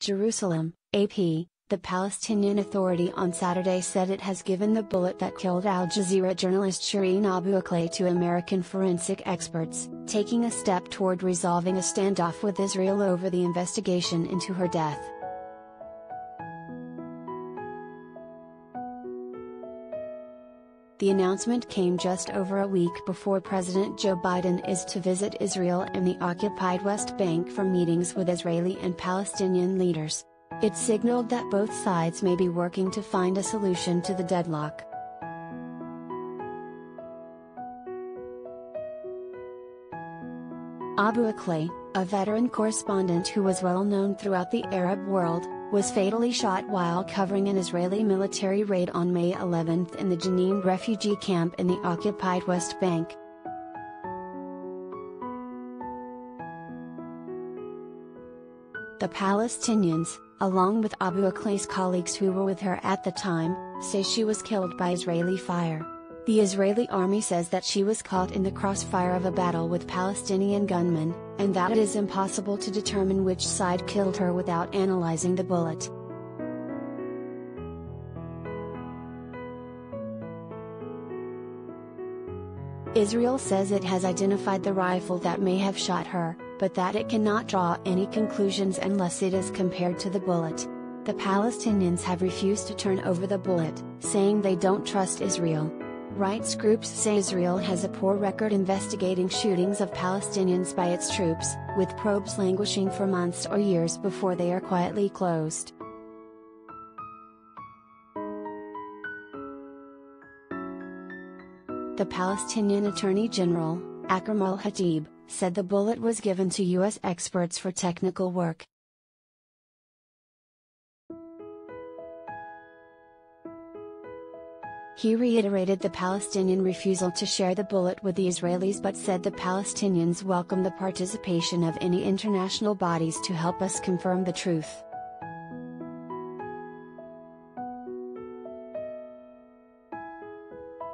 Jerusalem, AP. The Palestinian Authority on Saturday said it has given the bullet that killed Al Jazeera journalist Shireen Abu Akleh to American forensic experts, taking a step toward resolving a standoff with Israel over the investigation into her death. The announcement came just over a week before President Joe Biden is to visit Israel and the occupied West Bank for meetings with Israeli and Palestinian leaders. It signaled that both sides may be working to find a solution to the deadlock. Abu Akleh, a veteran correspondent who was well known throughout the Arab world, was fatally shot while covering an Israeli military raid on May 11 in the Jenin refugee camp in the occupied West Bank. The Palestinians, along with Abu Akleh's colleagues who were with her at the time, say she was killed by Israeli fire. The Israeli army says that she was caught in the crossfire of a battle with Palestinian gunmen, and that it is impossible to determine which side killed her without analyzing the bullet. Israel says it has identified the rifle that may have shot her, but that it cannot draw any conclusions unless it is compared to the bullet. The Palestinians have refused to turn over the bullet, saying they don't trust Israel. Rights groups say Israel has a poor record investigating shootings of Palestinians by its troops, with probes languishing for months or years before they are quietly closed. The Palestinian Attorney General, Akram al-Khatib, said the bullet was given to U.S. experts for technical work. He reiterated the Palestinian refusal to share the bullet with the Israelis but said the Palestinians welcome the participation of any international bodies to help us confirm the truth.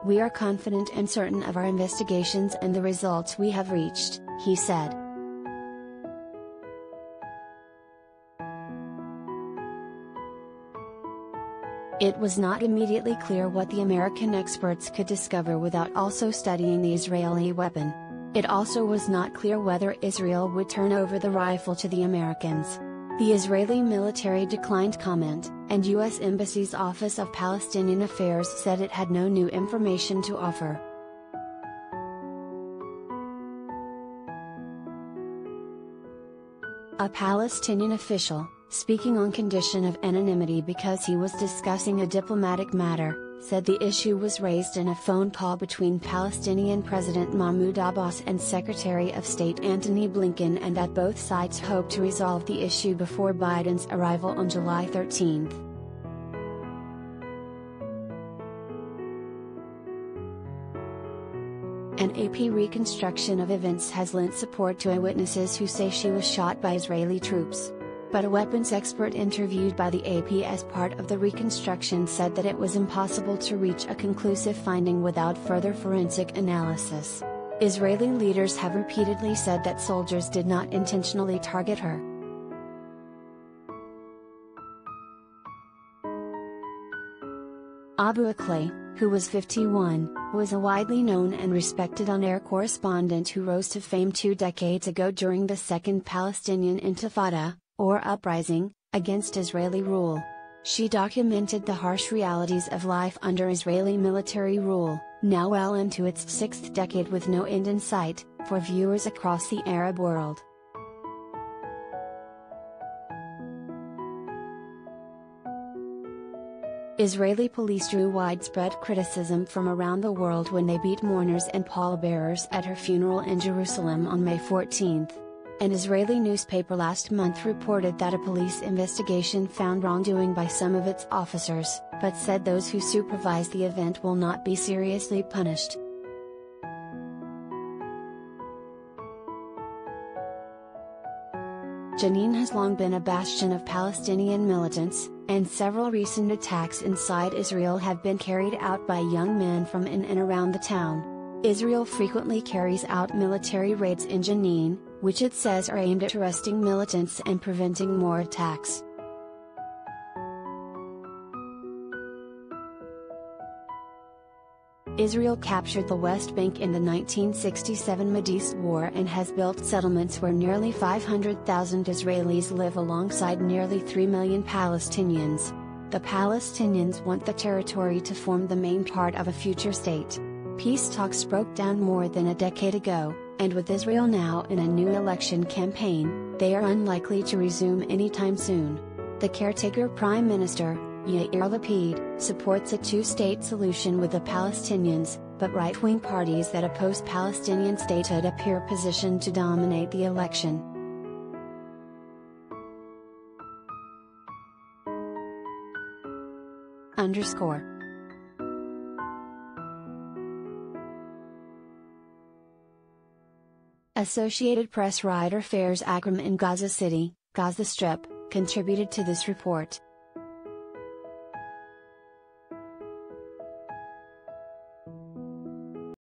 We are confident and certain of our investigations and the results we have reached, he said. It was not immediately clear what the American experts could discover without also studying the Israeli weapon. It also was not clear whether Israel would turn over the rifle to the Americans. The Israeli military declined comment, and U.S. Embassy's Office of Palestinian Affairs said it had no new information to offer. A Palestinian official, speaking on condition of anonymity because he was discussing a diplomatic matter, said the issue was raised in a phone call between Palestinian President Mahmoud Abbas and Secretary of State Antony Blinken and that both sides hope to resolve the issue before Biden's arrival on July 13. An AP reconstruction of events has lent support to eyewitnesses who say she was shot by Israeli troops. But a weapons expert interviewed by the AP as part of the reconstruction said that it was impossible to reach a conclusive finding without further forensic analysis. Israeli leaders have repeatedly said that soldiers did not intentionally target her. Abu Akleh, who was 51, was a widely known and respected on-air correspondent who rose to fame 2 decades ago during the Second Palestinian Intifada, or uprising, against Israeli rule. She documented the harsh realities of life under Israeli military rule, now well into its 6th decade with no end in sight, for viewers across the Arab world. Israeli police drew widespread criticism from around the world when they beat mourners and pallbearers at her funeral in Jerusalem on May 14. An Israeli newspaper last month reported that a police investigation found wrongdoing by some of its officers, but said those who supervised the event will not be seriously punished. Jenin has long been a bastion of Palestinian militants, and several recent attacks inside Israel have been carried out by young men from in and around the town. Israel frequently carries out military raids in Jenin, which it says are aimed at arresting militants and preventing more attacks. Israel captured the West Bank in the 1967 Mideast War and has built settlements where nearly 500,000 Israelis live alongside nearly 3 million Palestinians. The Palestinians want the territory to form the main part of a future state. Peace talks broke down more than a decade ago, and with Israel now in a new election campaign, they are unlikely to resume anytime soon. The caretaker Prime Minister, Yair Lapid, supports a two-state solution with the Palestinians, but right-wing parties that oppose Palestinian statehood appear positioned to dominate the election. Associated Press writer Fairs Akram in Gaza City, Gaza Strip, contributed to this report.